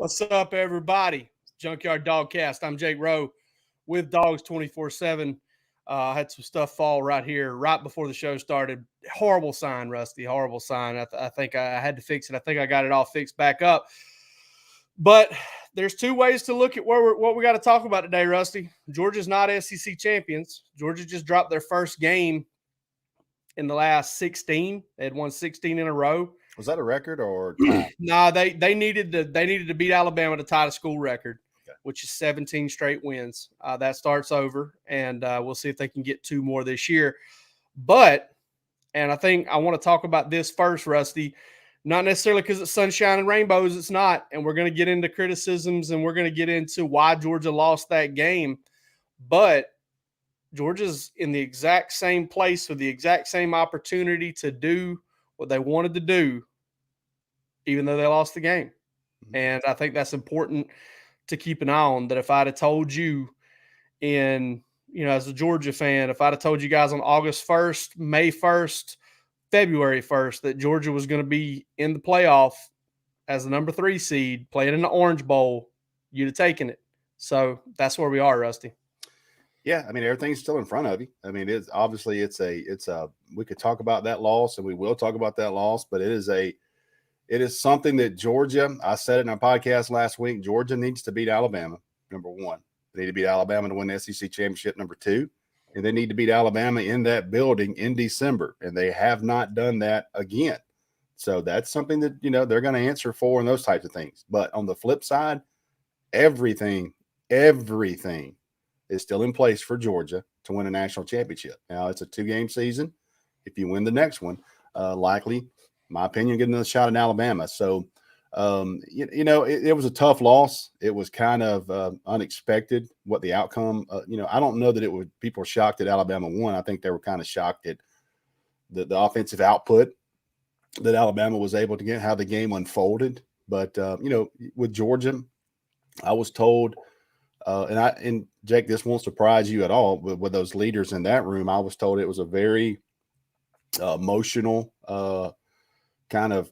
What's up, everybody? Junkyard Dawgcast. I'm Jake Rowe with Dawgs 24/7. I had some stuff fall right here right before the show started. Horrible sign, Rusty. Horrible sign. I think I had to fix it. I think I got it all fixed back up. But there's two ways to look at what we got to talk about today, Rusty. Georgia's not SEC champions. Georgia just dropped their first game in the last 16. They had won 16 in a row. Was that a record or No, they needed to beat Alabama to tie the school record, which is 17 straight wins. That starts over, and we'll see if they can get two more this year. But, and I think I want to talk about this first, Rusty, not necessarily because it's sunshine and rainbows. It's not, and we're going to get into criticisms, and we're going to get into why Georgia lost that game. But Georgia's in the exact same place with the exact same opportunity to do what they wanted to do, even though they lost the game. And I think that's important to keep an eye on. That if I'd have told you as a Georgia fan, if I'd have told you guys on August 1st, May 1st, February 1st, that Georgia was going to be in the playoff as the number 3 seed, playing in the Orange Bowl, you'd have taken it. So that's where we are, Rusty. Yeah, I mean, everything's still in front of you. I mean, it's obviously we could talk about that loss, and we will talk about that loss, but it is something that Georgia, I said it in our podcast last week, Georgia needs to beat Alabama, number 1. They need to beat Alabama to win the SEC championship, number 2. And they need to beat Alabama in that building in December. And they have not done that again. So that's something that, they're going to answer for and those types of things. But on the flip side, everything is still in place for Georgia to win a national championship. Now, it's a 2-game season. If you win the next one, likely, my opinion, get another shot in Alabama. So, it was a tough loss. It was kind of unexpected what the outcome. I don't know that people were shocked that Alabama won. I think they were kind of shocked at the offensive output that Alabama was able to get, how the game unfolded. But, with Georgia, I was told, and Jake, this won't surprise you at all, but with those leaders in that room, I was told it was a very emotional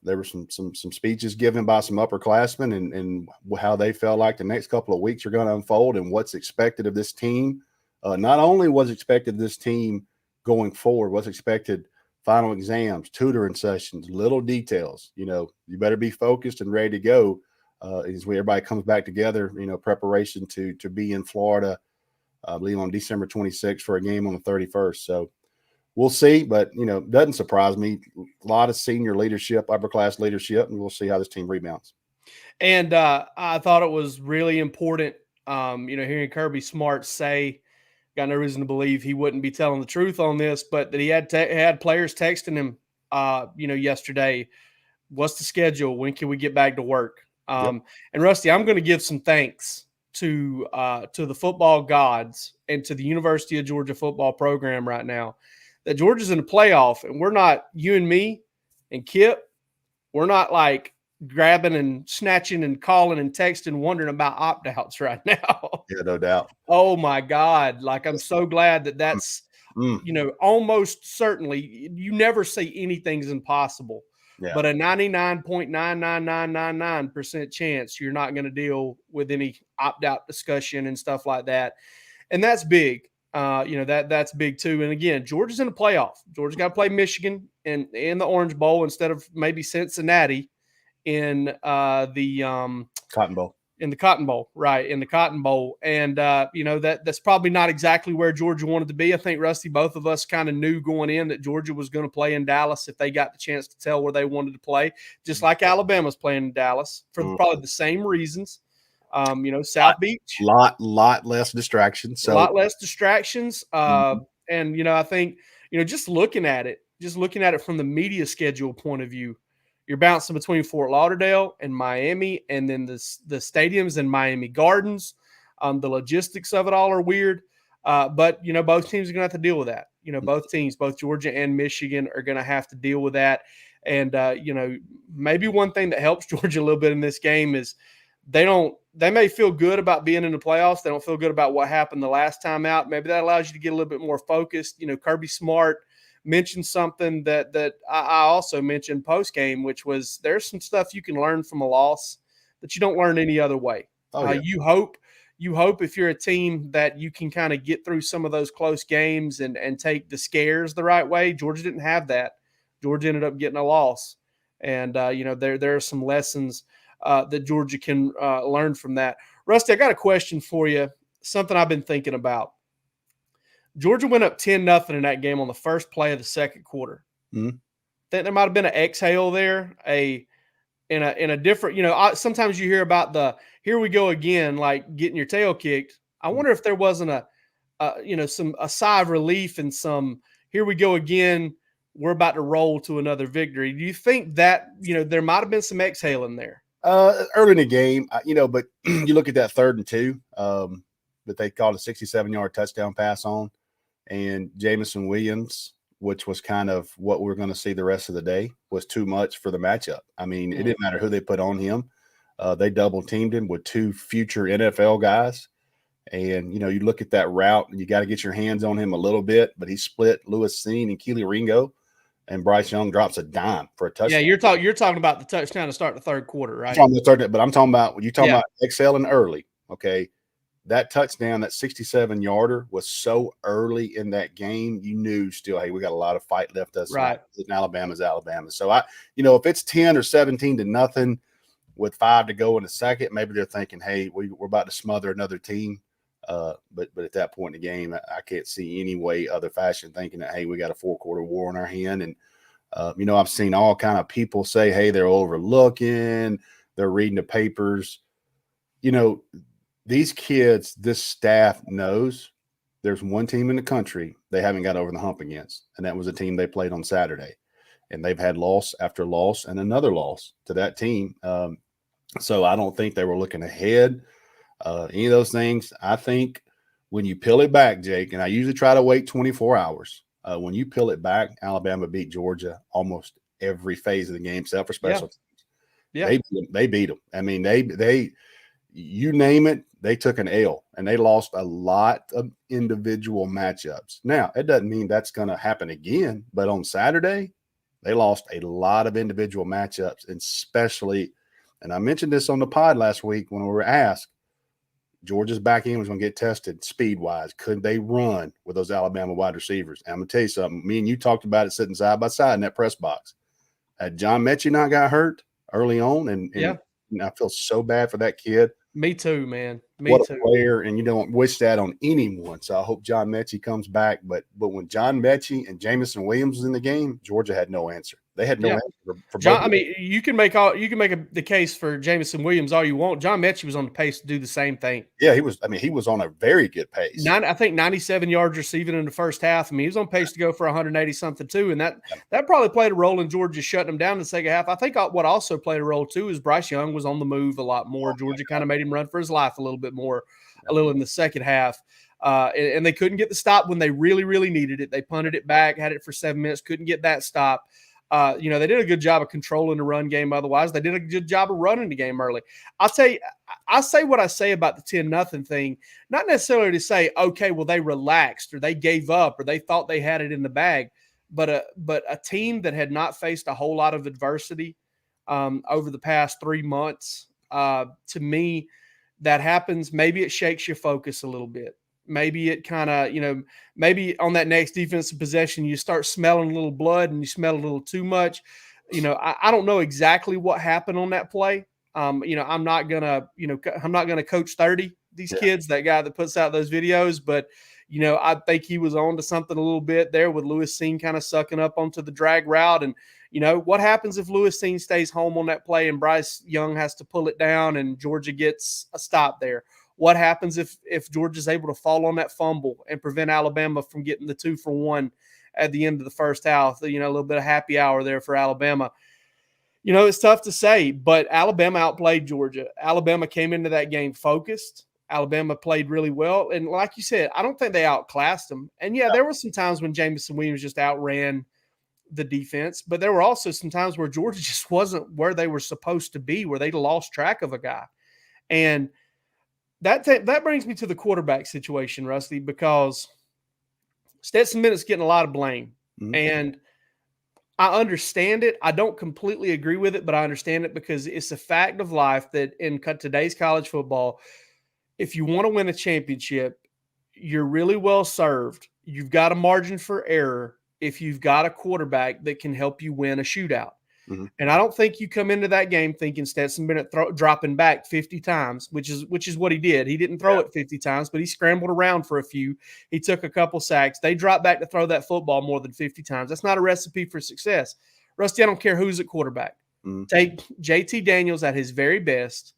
there were some speeches given by some upperclassmen and how they felt like the next couple of weeks are going to unfold and what's expected of this team. Not only what's expected of this team going forward, what's expected final exams, tutoring sessions, little details. You better be focused and ready to go as everybody comes back together, preparation to be in Florida, I believe on December 26th for a game on the 31st. So we'll see, but, doesn't surprise me. A lot of senior leadership, upper class leadership, and we'll see how this team rebounds. And I thought it was really important, hearing Kirby Smart say, got no reason to believe he wouldn't be telling the truth on this, but that he had players texting him, yesterday, what's the schedule? When can we get back to work? And Rusty, I'm going to give some thanks to the football gods and to the University of Georgia football program right now. That Georgia's in the playoff, and we're not, you and me and Kip, we're not like grabbing and snatching and calling and texting, wondering about opt-outs right now. Yeah, no doubt. Oh, my God. Like, I'm so glad that's, almost certainly, you never say anything's impossible. Yeah. But a 99.99999% chance you're not going to deal with any opt-out discussion and stuff like that. And that's big. That's big too. And again, Georgia's in the playoff. Georgia's got to play Michigan in the Orange Bowl instead of maybe Cincinnati in the Cotton Bowl. In the Cotton Bowl, right? In the Cotton Bowl, and that's probably not exactly where Georgia wanted to be. I think, Rusty, both of us kind of knew going in that Georgia was going to play in Dallas if they got the chance to tell where they wanted to play, just like Alabama's playing in Dallas for probably the same reasons. South Beach, lot less distractions. So a lot less distractions. And I think, just looking at it from the media schedule point of view, you're bouncing between Fort Lauderdale and Miami, and then the stadiums in Miami Gardens. The logistics of it all are weird. But both teams are going to have to deal with that. Both teams, both Georgia and Michigan, are going to have to deal with that. And, maybe one thing that helps Georgia a little bit in this game is they may feel good about being in the playoffs. They don't feel good about what happened the last time out. Maybe that allows you to get a little bit more focused. Kirby Smart mentioned something that I also mentioned post-game, which was there's some stuff you can learn from a loss that you don't learn any other way. Oh, yeah. You hope if you're a team that you can kind of get through some of those close games and take the scares the right way. Georgia didn't have that. Georgia ended up getting a loss. And, there are some lessons that Georgia can learn from that. Rusty, I got a question for you, something I've been thinking about. Georgia went up 10-0 in that game on the first play of the second quarter. Mm-hmm. Think there might have been an exhale there, in a different, sometimes you hear about the here we go again, like getting your tail kicked. I wonder if there wasn't a sigh of relief and some here we go again, we're about to roll to another victory. Do you think that, there might have been some exhaling there? Early in the game, but you look at that 3rd and 2 that they called a 67-yard touchdown pass on, and Jamison Williams, which was kind of what we're going to see the rest of the day, was too much for the matchup. I mean, it didn't matter who they put on him. They double teamed him with 2 future NFL guys. And, you look at that route and you got to get your hands on him a little bit, but he split Lewis Seen and Keely Ringo, and Bryce Young drops a dime for a touchdown. Yeah, you're talking about the touchdown to start the third quarter, right? I'm talking about when you talking about exhaling early, okay? That touchdown, that 67-yarder was so early in that game, you knew still, hey, we got a lot of fight left us. Right. And Alabama's Alabama. So, if it's 10 or 17-0 with 5 to go in the second, maybe they're thinking, hey, we're about to smother another team. But at that point in the game, I can't see any way, other fashion, thinking that, hey, we got a 4-quarter war on our hand. And, I've seen all kind of people say, hey, they're overlooking, they're reading the papers. These kids, this staff knows there's one team in the country they haven't got over the hump against, and that was a team they played on Saturday. And they've had loss after loss and another loss to that team. So I don't think they were looking ahead, any of those things. I think when you peel it back, Jake, and I usually try to wait 24 hours, when you peel it back, Alabama beat Georgia almost every phase of the game, except for special teams. Yeah. They beat them. I mean, they you name it, they took an L, and they lost a lot of individual matchups. Now, it doesn't mean that's going to happen again, but on Saturday, they lost a lot of individual matchups, and especially, and I mentioned this on the pod last week when we were asked, Georgia's back end was going to get tested speed-wise. Could they run with those Alabama wide receivers? And I'm going to tell you something. Me and you talked about it sitting side by side in that press box. John Mechie not got hurt early on, and I feel so bad for that kid. Me too, man. What a player, and you don't wish that on anyone. So I hope John Mechie comes back. But when John Mechie and Jamison Williams was in the game, Georgia had no answer. They had no answer for John. I mean, you can make the case for Jamison Williams all you want. John Mechie was on the pace to do the same thing. Yeah, he was. I mean, he was on a very good pace. I think 97 yards receiving in the first half. I mean, he was on pace to go for 180 something too, and that probably played a role in Georgia shutting him down in the second half. I think what also played a role too is Bryce Young was on the move a lot more. Georgia kind of made him run for his life a little bit more, a little in the second half. And they couldn't get the stop when they really, really needed it. They punted it back, had it for 7 minutes, couldn't get that stop. They did a good job of controlling the run game. Otherwise, they did a good job of running the game early. I say what I say about the 10-0 thing, not necessarily to say, okay, well, they relaxed or they gave up or they thought they had it in the bag, but a team that had not faced a whole lot of adversity over the past 3 months, to me, that happens. Maybe it shakes your focus a little bit. Maybe it kind of, maybe on that next defensive possession, you start smelling a little blood and you smell a little too much. I don't know exactly what happened on that play. I'm not gonna coach 30 these kids, that guy that puts out those videos, but I think he was on to something a little bit there with Lewis Seen kind of sucking up onto the drag route. And what happens if Lewis Seen stays home on that play and Bryce Young has to pull it down and Georgia gets a stop there? What happens if Georgia's able to fall on that fumble and prevent Alabama from getting the 2-for-1 at the end of the first half? A little bit of happy hour there for Alabama. It's tough to say, but Alabama outplayed Georgia. Alabama came into that game focused. Alabama played really well. And like you said, I don't think they outclassed them. And, there were some times when Jamison Williams just outran the defense, but there were also some times where Georgia just wasn't where they were supposed to be, where they lost track of a guy. And that brings me to the quarterback situation, Rusty, because Stetson Bennett's getting a lot of blame. Mm-hmm. And I understand it. I don't completely agree with it, but I understand it because it's a fact of life that in today's college football, if you want to win a championship, you're really well served. You've got a margin for error if you've got a quarterback that can help you win a shootout. Mhm. And I don't think you come into that game thinking Stetson Bennett dropping back 50 times, which is what he did. He didn't throw it 50 times, but he scrambled around for a few. He took a couple sacks. They dropped back to throw that football more than 50 times. That's not a recipe for success. Rusty, I don't care who's at quarterback. Mhm. Take JT Daniels at his very best.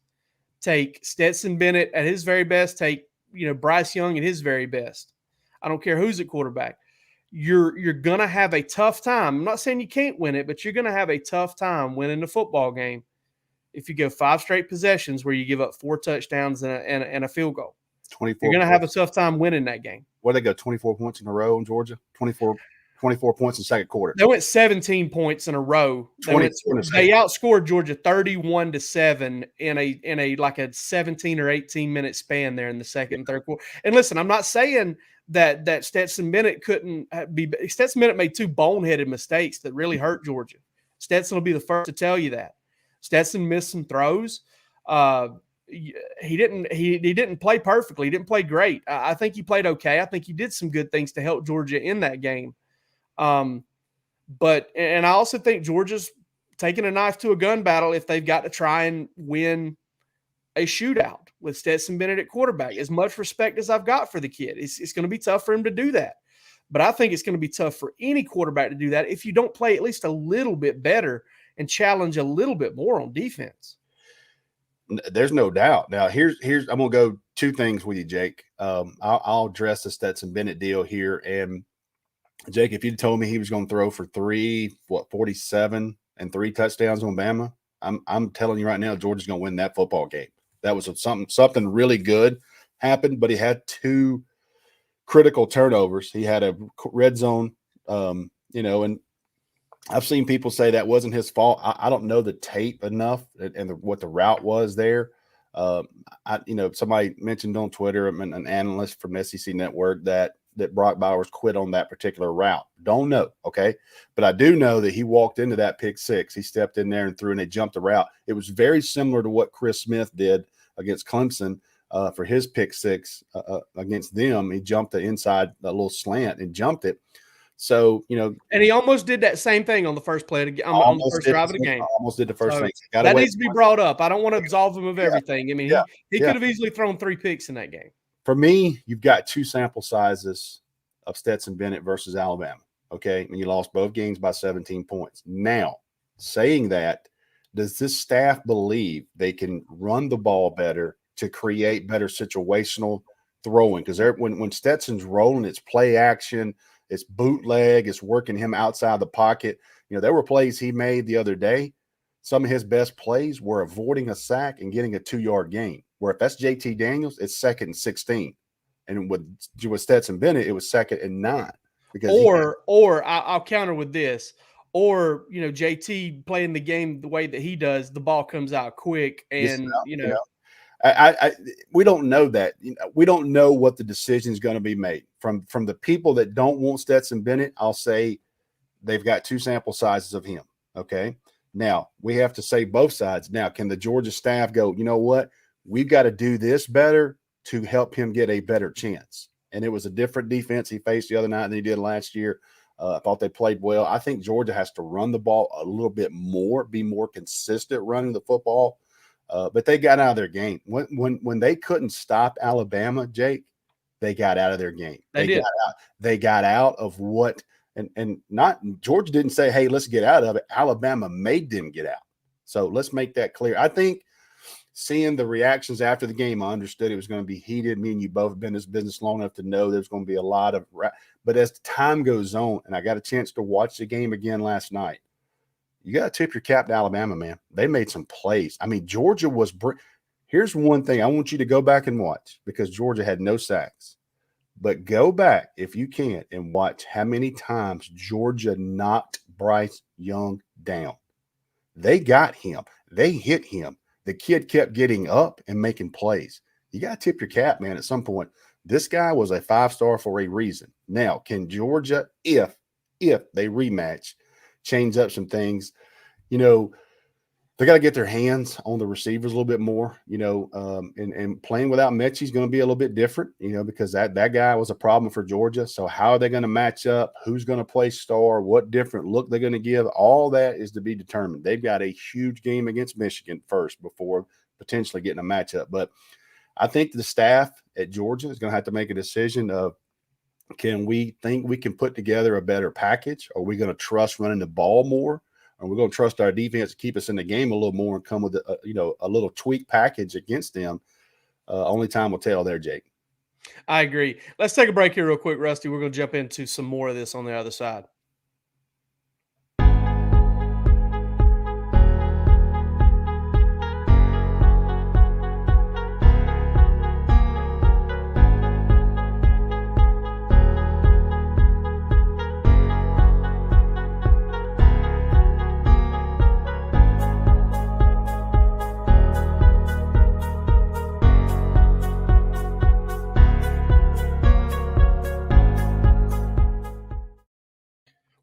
Take Stetson Bennett at his very best. Take, Bryce Young at his very best. I don't care who's at quarterback. You're gonna have a tough time. I'm not saying you can't win it, but you're gonna have a tough time winning the football game if you go 5 straight possessions where you give up 4 touchdowns and a field goal. 24. You're gonna have a tough time winning that game. What they go 24 points in a row in Georgia? 24 points in the second quarter. They went 17 points in a row. They outscored Georgia 31-7 in a like a 17 or 18 minute span there in the second and third quarter. And listen, I'm not saying that Stetson Bennett couldn't be. Stetson Bennett made 2 boneheaded mistakes that really hurt Georgia. Stetson will be the first to tell you that. Stetson missed some throws. He didn't play perfectly. He didn't play great. I think he played okay. I think he did some good things to help Georgia in that game. But I also think Georgia's taking a knife to a gun battle if they've got to try and win a shootout with Stetson Bennett at quarterback. As much respect as I've got for the kid, it's going to be tough for him to do that. But I think it's going to be tough for any quarterback to do that if you don't play at least a little bit better and challenge a little bit more on defense. There's no doubt. Now, here's I'm going to go 2 things with you, Jake. I'll address the Stetson Bennett deal here. And Jake, if you'd told me he was going to throw for 47 and 3 touchdowns on Bama, I'm telling you right now, Georgia's going to win that football game. That was something really good happened, but he had 2 critical turnovers. He had a red zone, and I've seen people say that wasn't his fault. I don't know the tape enough and what the route was there. Somebody mentioned on Twitter, an analyst from SEC Network that Brock Bowers quit on that particular route. Don't know, okay? But I do know that he walked into that pick 6. He stepped in there and threw, and they jumped the route. It was very similar to what Chris Smith did against Clemson for his pick 6 against them. He jumped the inside, a little slant, and jumped it. So, and he almost did that same thing on the first play on the first drive of the game. Almost did the first thing. That needs to be brought up. I don't want to absolve him of everything. I mean, he could have easily thrown 3 picks in that game. For me, you've got 2 sample sizes of Stetson Bennett versus Alabama. Okay, and you lost both games by 17 points. Now, saying that, does this staff believe they can run the ball better to create better situational throwing? Because when Stetson's rolling, it's play action. It's bootleg. It's working him outside the pocket. There were plays he made the other day. Some of his best plays were avoiding a sack and getting a 2-yard gain. Where if that's JT Daniels, it's 2nd and 16. And with Stetson Bennett, it was 2nd and 9. Or I'll counter with this. Or, JT playing the game the way that he does, the ball comes out quick. And, we don't know that. We don't know what the decision is going to be made. From the people that don't want Stetson Bennett, I'll say they've got 2 sample sizes of him. Okay. Now we have to say both sides. Now, can the Georgia staff go, you know what? We've got to do this better to help him get a better chance. And it was a different defense he faced the other night than he did last year. I thought they played well. I think Georgia has to run the ball a little bit more, be more consistent running the football. But they got out of their game. When they couldn't stop Alabama, Jake, they got out of their game. They got out of what and not Georgia didn't say, hey, let's get out of it. Alabama made them get out. So let's make that clear. I think seeing the reactions after the game, I understood it was going to be heated. Me and you both have been in this business long enough to know there's going to be a lot of but as time goes on, and I got a chance to watch the game again last night, you got to tip your cap to Alabama, man. They made some plays. I mean, Georgia was here's one thing I want you to go back and watch because Georgia had no sacks. But go back, if you can, and watch how many times Georgia knocked Bryce Young down. They got him. They hit him. The kid kept getting up and making plays. You got to tip your cap, man, at some point. This guy was a 5-star for a reason. Now, can Georgia, if they rematch, change up some things. You know, they got to get their hands on the receivers a little bit more, and playing without Mechie is going to be a little bit different, because that guy was a problem for Georgia. So how are they going to match up? Who's going to play star? What different look they're going to give? All that is to be determined. They've got a huge game against Michigan first before potentially getting a matchup. But I think the staff at Georgia is going to have to make a decision of, can we think we can put together a better package? Are we going to trust running the ball more? And we're going to trust our defense to keep us in the game a little more and come with a little tweak package against them. Only time will tell there, Jake. I agree. Let's take a break here real quick, Rusty. We're going to jump into some more of this on the other side.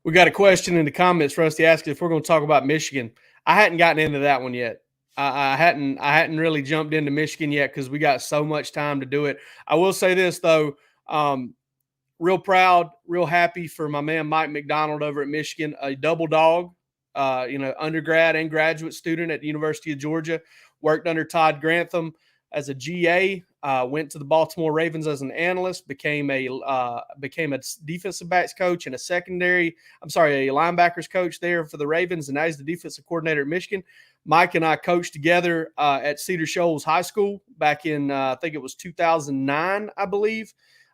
We got a question in the comments. Rusty asked if we're going to talk about Michigan. I hadn't gotten into that one yet. I hadn't really jumped into Michigan yet because we got so much time to do it. I will say this though, real proud, real happy for my man Mike McDonald over at Michigan, a double dog, undergrad and graduate student at the University of Georgia. Worked under Todd Grantham as a GA. Went to the Baltimore Ravens as an analyst, became a defensive backs coach and a linebackers coach there for the Ravens, and now he's the defensive coordinator at Michigan. Mike and I coached together at Cedar Shoals High School back in, I think it was 2009, I believe.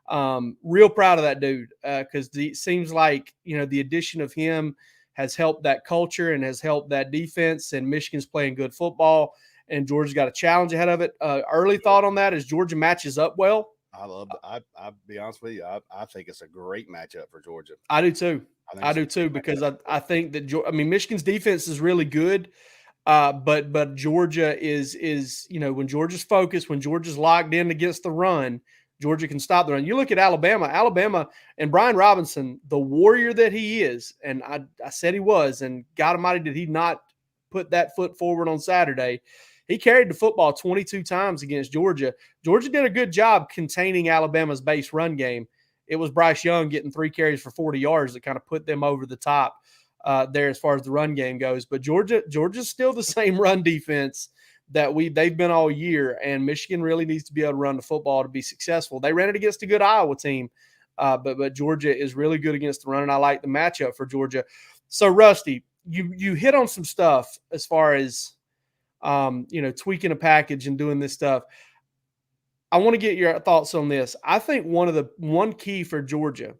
Real proud of that dude because it seems like, the addition of him has helped that culture and has helped that defense, and Michigan's playing good football. And Georgia's got a challenge ahead of it. Early thought on that is Georgia matches up well. I'll be honest with you. I think it's a great matchup for Georgia. I do too. Because I think that Michigan's defense is really good, but Georgia is when Georgia's focused, when Georgia's locked in against the run, Georgia can stop the run. You look at Alabama and Brian Robinson, the warrior that he is, and I said he was, and God Almighty, did he not put that foot forward on Saturday? He carried the football 22 times against Georgia. Georgia did a good job containing Alabama's base run game. It was Bryce Young getting 3 carries for 40 yards that kind of put them over the top there as far as the run game goes. But Georgia's still the same run defense that they've been all year, and Michigan really needs to be able to run the football to be successful. They ran it against a good Iowa team, but Georgia is really good against the run, and I like the matchup for Georgia. So, Rusty, you hit on some stuff as far as tweaking a package and doing this stuff. I want to get your thoughts on this. I think one key for Georgia,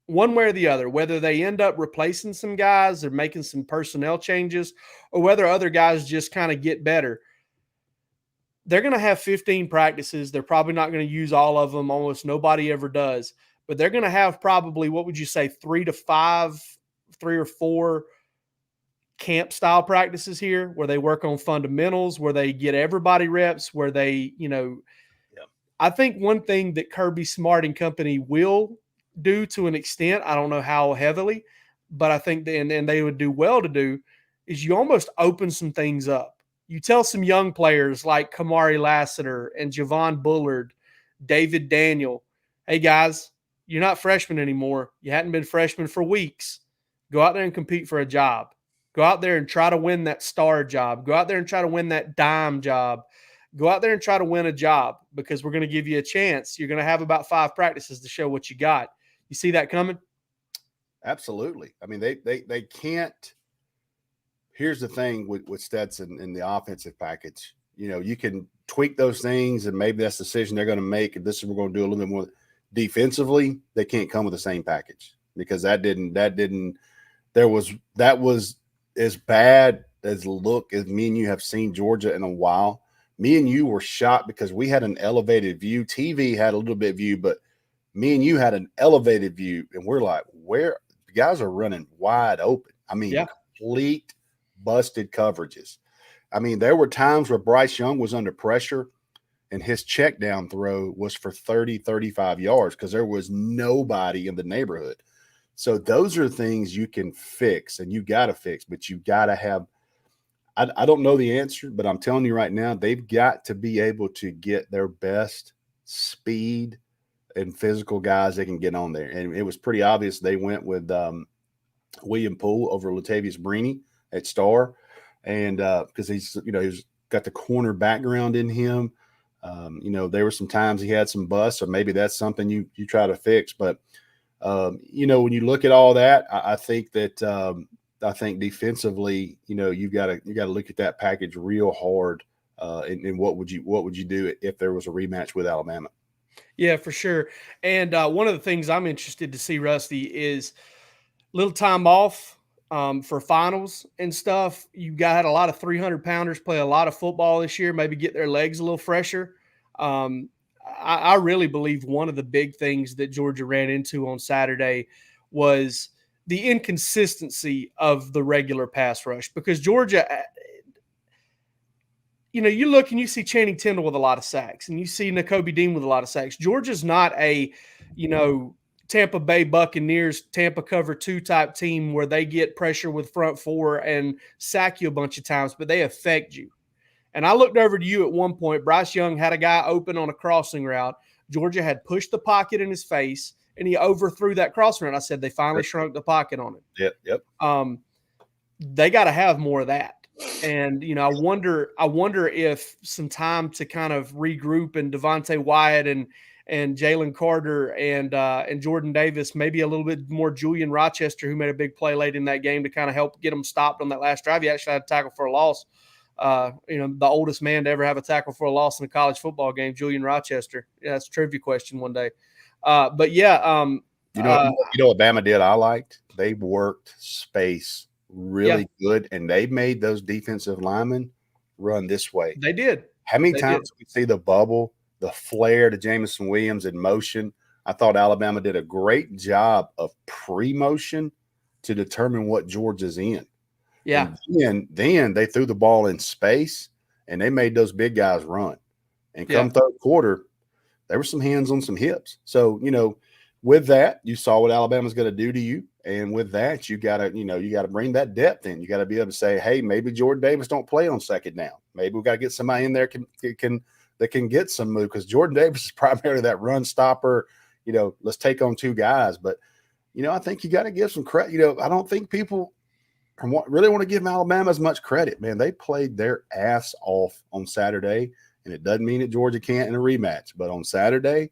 one way or the other, whether they end up replacing some guys or making some personnel changes, or whether other guys just kind of get better, they're going to have 15 practices. They're probably not going to use all of them. Almost nobody ever does. But they're going to have probably, what would you say, 3 or 4 camp style practices here where they work on fundamentals, where they get everybody reps, where they, I think one thing that Kirby Smart and company will do to an extent, I don't know how heavily, but I think and they would do well to do, is you almost open some things up. You tell some young players like Kamari Lassiter and Javon Bullard, David Daniel, hey guys, you're not freshmen anymore. You hadn't been freshmen for weeks. Go out there and compete for a job. Go out there and try to win that star job. Go out there and try to win that dime job. Go out there and try to win a job, because we're going to give you a chance. You're going to have about 5 practices to show what you got. You see that coming? Absolutely. I mean, they can't. Here's the thing with Stetson in the offensive package. You can tweak those things, and maybe that's the decision they're going to make. And this is, we're going to do a little bit more defensively. They can't come with the same package, because that was as bad as look as me and you have seen Georgia in a while. Me and you were shocked because we had an elevated view. TV had a little bit of view, but me and you had an elevated view, and we're like, where the guys are running wide open. I mean, complete busted coverages. I mean, there were times where Bryce Young was under pressure and his check down throw was for 30, 35 yards because there was nobody in the neighborhood. So those are things you can fix and you got to fix, but you got to have. I don't know the answer, but I'm telling you right now, they've got to be able to get their best speed and physical guys they can get on there. And it was pretty obvious they went with William Poole over Latavius Brini at Star, and because he's got the corner background in him. There were some times he had some busts, so maybe that's something you try to fix. But when you look at all that, I think that I think defensively, you got to look at that package real hard. And what would you do if there was a rematch with Alabama? Yeah, for sure. And one of the things I'm interested to see, Rusty, is little time off for finals and stuff. You got a lot of 300-pounders play a lot of football this year, maybe get their legs a little fresher. I really believe one of the big things that Georgia ran into on Saturday was the inconsistency of the regular pass rush, because Georgia, you look and you see Channing Tindall with a lot of sacks, and you see Nakobe Dean with a lot of sacks. Georgia's not a, Tampa Bay Buccaneers, Tampa cover 2 type team where they get pressure with front four and sack you a bunch of times, but they affect you. And I looked over to you at one point. Bryce Young had a guy open on a crossing route. Georgia had pushed the pocket in his face, and he overthrew that crossing route. I said they finally shrunk the pocket on it. Yep. They got to have more of that. And I wonder if some time to kind of regroup, and Devontae Wyatt and Jalen Carter and Jordan Davis, maybe a little bit more Julian Rochester, who made a big play late in that game to kind of help get them stopped on that last drive. He actually had a tackle for a loss. The oldest man to ever have a tackle for a loss in a college football game, Julian Rochester. Yeah, that's a trivia question one day. But yeah, you know what Bama did? I liked. They worked space really good, and they made those defensive linemen run this way. They did. How many times we see the bubble, the flare to Jamison Williams in motion? I thought Alabama did a great job of pre-motion to determine what Georgia's in. Yeah. And then they threw the ball in space, and they made those big guys run. And come third quarter, there were some hands on some hips. So, with that, you saw what Alabama's going to do to you. And with that, you got to bring that depth in. You got to be able to say, hey, maybe Jordan Davis don't play on second down. Maybe we got to get somebody in there that can get some move, because Jordan Davis is primarily that run stopper. Let's take on 2 guys. But, I think you got to give some credit. I don't think people really want to give Alabama as much credit. Man, they played their ass off on Saturday, and it doesn't mean that Georgia can't in a rematch. But on Saturday,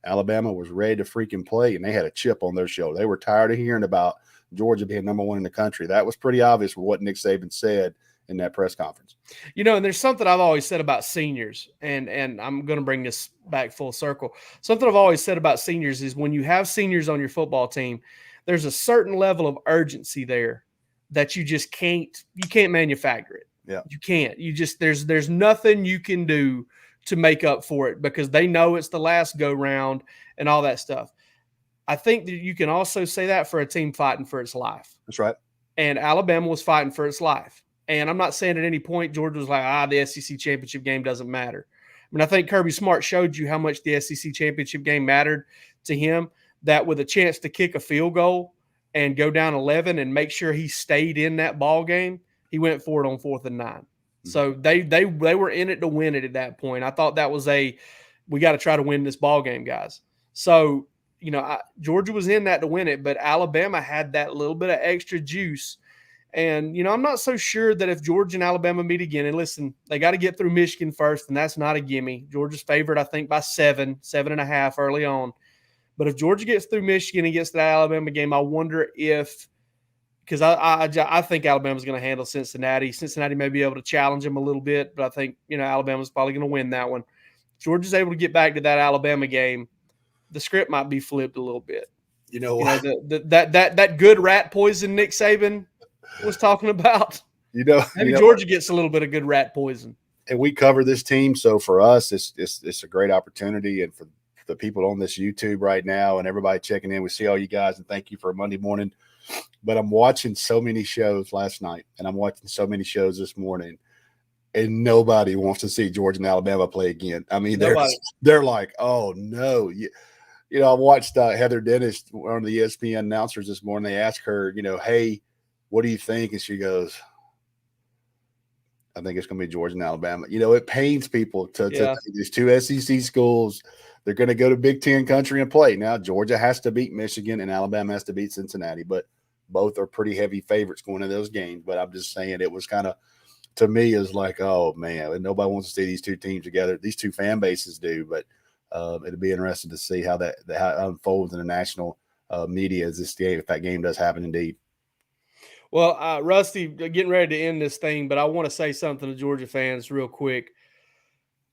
Alabama was ready to freaking play, and they had a chip on their shoulder. They were tired of hearing about Georgia being number 1 in the country. That was pretty obvious with what Nick Saban said in that press conference. And there's something I've always said about seniors, and I'm going to bring this back full circle. Something I've always said about seniors is when you have seniors on your football team, there's a certain level of urgency there that you just can't manufacture it. Yeah. You can't. There's nothing you can do to make up for it, because they know it's the last go round and all that stuff. I think that you can also say that for a team fighting for its life. That's right. And Alabama was fighting for its life. And I'm not saying at any point Georgia was like, the SEC championship game doesn't matter. I mean, I think Kirby Smart showed you how much the SEC championship game mattered to him, that with a chance to kick a field goal and go down 11 and make sure he stayed in that ball game, he went for it on 4th and 9. So they were in it to win it at that point. I thought that was we got to try to win this ball game, guys. So, Georgia was in that to win it, but Alabama had that little bit of extra juice. And, I'm not so sure that if Georgia and Alabama meet again, and listen, they got to get through Michigan first, and that's not a gimme. Georgia's favored, I think, by 7.5 early on. But if Georgia gets through Michigan and gets to that Alabama game, I wonder if – because I think Alabama's going to handle Cincinnati. Cincinnati may be able to challenge them a little bit, but I think, Alabama's probably going to win that one. Georgia's able to get back to that Alabama game, the script might be flipped a little bit. That good rat poison Nick Saban was talking about. Maybe Georgia gets a little bit of good rat poison. And we cover this team, so for us, it's a great opportunity, and for the people on this YouTube right now and everybody checking in, we see all you guys, and thank you for a Monday morning. But I'm watching so many shows last night, and I'm watching so many shows this morning, and nobody wants to see Georgia and Alabama play again. I mean, they're like, oh no, I watched Heather Dennis, one of the ESPN announcers this morning. They asked her, hey, what do you think? And she goes, I think it's going to be Georgia and Alabama. It pains people to think these two SEC schools, they're going to go to Big Ten country and play. Now, Georgia has to beat Michigan and Alabama has to beat Cincinnati, but both are pretty heavy favorites going into those games. But I'm just saying it was kind of, to me, is like, oh, man, and nobody wants to see these two teams together. These two fan bases do, but it'll be interesting to see how that unfolds in the national media as this game, if that game does happen indeed. Well, Rusty, getting ready to end this thing, but I want to say something to Georgia fans real quick.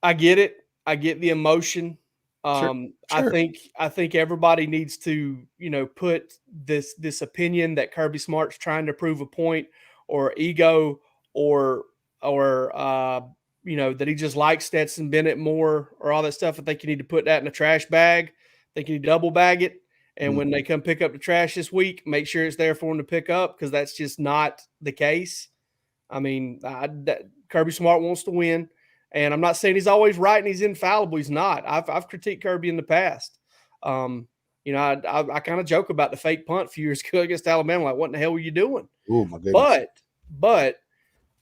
I get it. I get the emotion. Sure. I think everybody needs to, put this opinion that Kirby Smart's trying to prove a point, or ego, or that he just likes Stetson Bennett more, or all that stuff. I think you need to put that in a trash bag. I think you need to double bag it. And when they come pick up the trash this week, make sure it's there for them to pick up, because that's just not the case. I mean, Kirby Smart wants to win. And I'm not saying he's always right and he's infallible. He's not. I've critiqued Kirby in the past. I kind of joke about the fake punt a few years ago against Alabama. Like, what in the hell were you doing? Oh, my goodness. But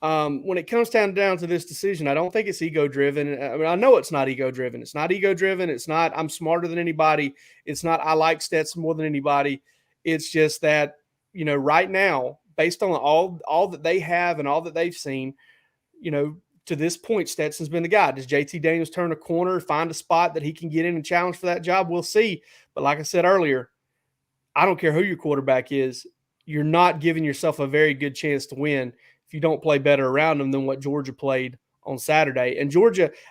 when it comes down to this decision, I don't think it's ego driven. I mean, I know it's not ego driven. It's not ego driven. It's not I'm smarter than anybody. It's not I like Stetson more than anybody. It's just that, right now, based on all that they have and all that they've seen, to this point, Stetson's been the guy. Does JT Daniels turn a corner, find a spot that he can get in and challenge for that job? We'll see. But like I said earlier, I don't care who your quarterback is. You're not giving yourself a very good chance to win if you don't play better around them than what Georgia played on Saturday. And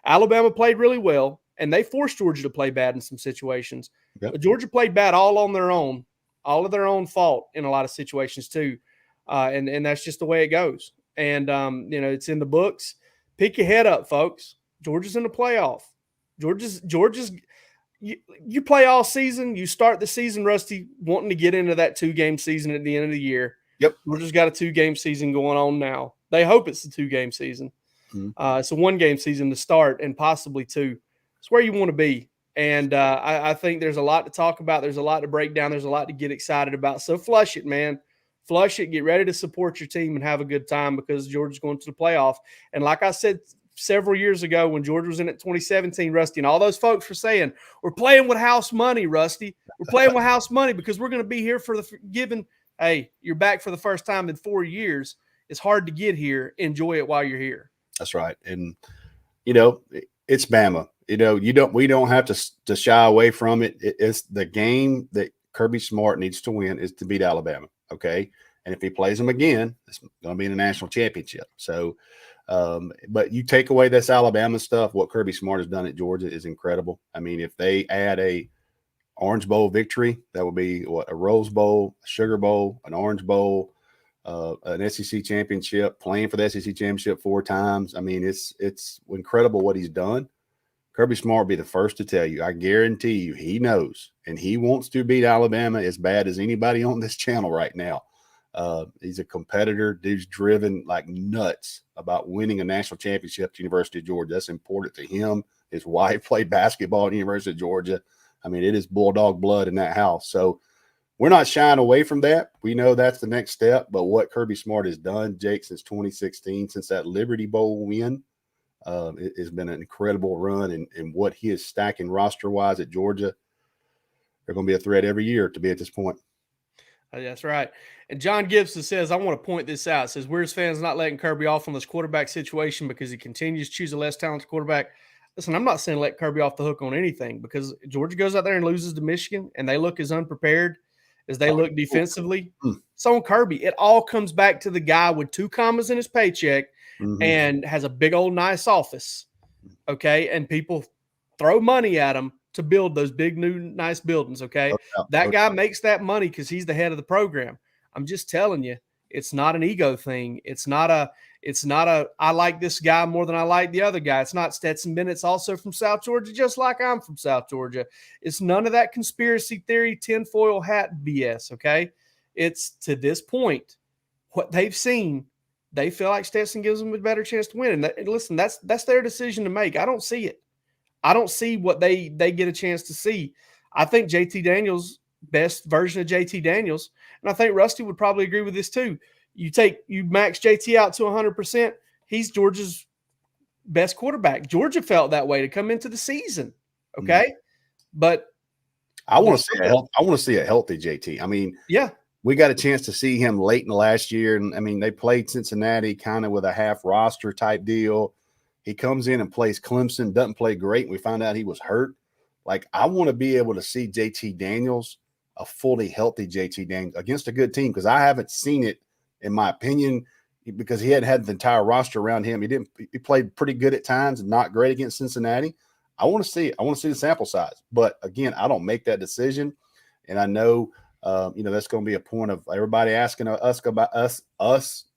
Alabama played really well, and they forced Georgia to play bad in some situations. Yep. But Georgia played bad all on their own, all of their own fault in a lot of situations too. And that's just the way it goes. And, it's in the books. Pick your head up, folks. Georgia's in the playoff. Georgia's you play all season. You start the season, Rusty, wanting to get into that 2-game season at the end of the year. Yep. Georgia's got a 2-game season going on now. They hope it's a 2-game season. It's a 1-game season to start and possibly 2. It's where you want to be. And I think there's a lot to talk about. There's a lot to break down. There's a lot to get excited about. So flush it, man. Flush it, get ready to support your team and have a good time, because Georgia's going to the playoff. And like I said several years ago when Georgia was in it 2017, Rusty, and all those folks were saying, we're playing with house money, Rusty. We're playing with house money because we're going to be here for the given. Hey, you're back for the first time in 4 years. It's hard to get here. Enjoy it while you're here. That's right. And, it's Bama. We don't have to shy away from it. It's the game that Kirby Smart needs to win is to beat Alabama. Okay. And if he plays them again, it's going to be in a national championship. So, but you take away this Alabama stuff, what Kirby Smart has done at Georgia is incredible. I mean, if they add a Orange Bowl victory, that would be a Rose Bowl, a Sugar Bowl, an Orange Bowl, an SEC championship, playing for the SEC championship 4 times. I mean, it's incredible what he's done. Kirby Smart will be the first to tell you. I guarantee you he knows, and he wants to beat Alabama as bad as anybody on this channel right now. He's a competitor. Dude's driven like nuts about winning a national championship at the University of Georgia. That's important to him. His wife played basketball at the University of Georgia. I mean, it is Bulldog blood in that house. So we're not shying away from that. We know that's the next step. But what Kirby Smart has done, Jake, since 2016, since that Liberty Bowl win, it has been an incredible run, and what he is stacking roster-wise at Georgia, they're going to be a threat every year to be at this point. That's right. And John Gibson says, I want to point this out. It says, where's fans not letting Kirby off on this quarterback situation because he continues to choose a less talented quarterback? Listen, I'm not saying let Kirby off the hook on anything, because Georgia goes out there and loses to Michigan and they look as unprepared as they look defensively. So on Kirby, it all comes back to the guy with 2 commas in his paycheck and has a big old nice office, okay? And people throw money at him to build those big new nice buildings, okay? That guy makes that money because he's the head of the program. I'm just telling you, it's not an ego thing. It's not a I like this guy more than I like the other guy. It's not Stetson Bennett's also from South Georgia, just like I'm from South Georgia. It's none of that conspiracy theory, tinfoil hat BS, okay? It's to this point, what they've seen, they feel like Stetson gives them a better chance to win. And listen, that's their decision to make. I don't see it. I don't see what they get a chance to see. I think JT Daniels, best version of JT Daniels, and I think Rusty would probably agree with this too. You max JT out to 100%. He's Georgia's best quarterback. Georgia felt that way to come into the season. Okay. But I want to see a healthy JT. I mean, yeah, we got a chance to see him late in the last year. And I mean, they played Cincinnati kind of with a half roster type deal. He comes in and plays Clemson, doesn't play great. And we found out he was hurt. Like, I want to be able to see JT Daniels, a fully healthy JT Daniels against a good team. Cause I haven't seen it, in my opinion, because he hadn't had the entire roster around him. He played pretty good at times and not great against Cincinnati. I want to see the sample size, but again, I don't make that decision. And I know, that's going to be a point of everybody asking us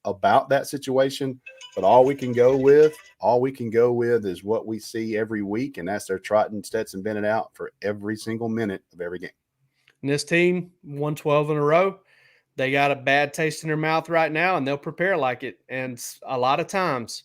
about that situation. But all we can go with is what we see every week. And that's they're trotting Stetson Bennett out for every single minute of every game. And this team won 12 in a row. They got a bad taste in their mouth right now, and they'll prepare like it. And a lot of times,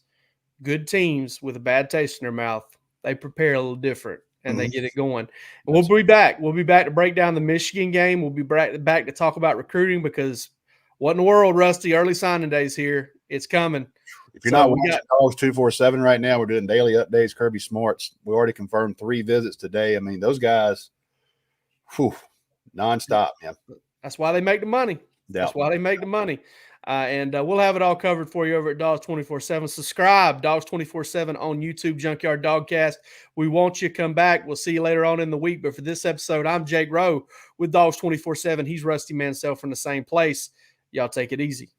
good teams with a bad taste in their mouth, they prepare a little different, and they get it going. And we'll be back. We'll be back to break down the Michigan game. We'll be back to talk about recruiting because what in the world, Rusty? Early signing days here. It's coming. If you're not watching Dawgs 247 right now, we're doing daily updates. Kirby Smarts. We already confirmed 3 visits today. I mean, those guys, nonstop, man. That's why they make the money. That's why they make the money. And we'll have it all covered for you over at Dawgs 24/7. Subscribe, Dawgs 24/7 on YouTube, Junkyard Dawgcast. We want you to come back. We'll see you later on in the week. But for this episode, I'm Jake Rowe with Dawgs 24/7. He's Rusty Mansell from the same place. Y'all take it easy.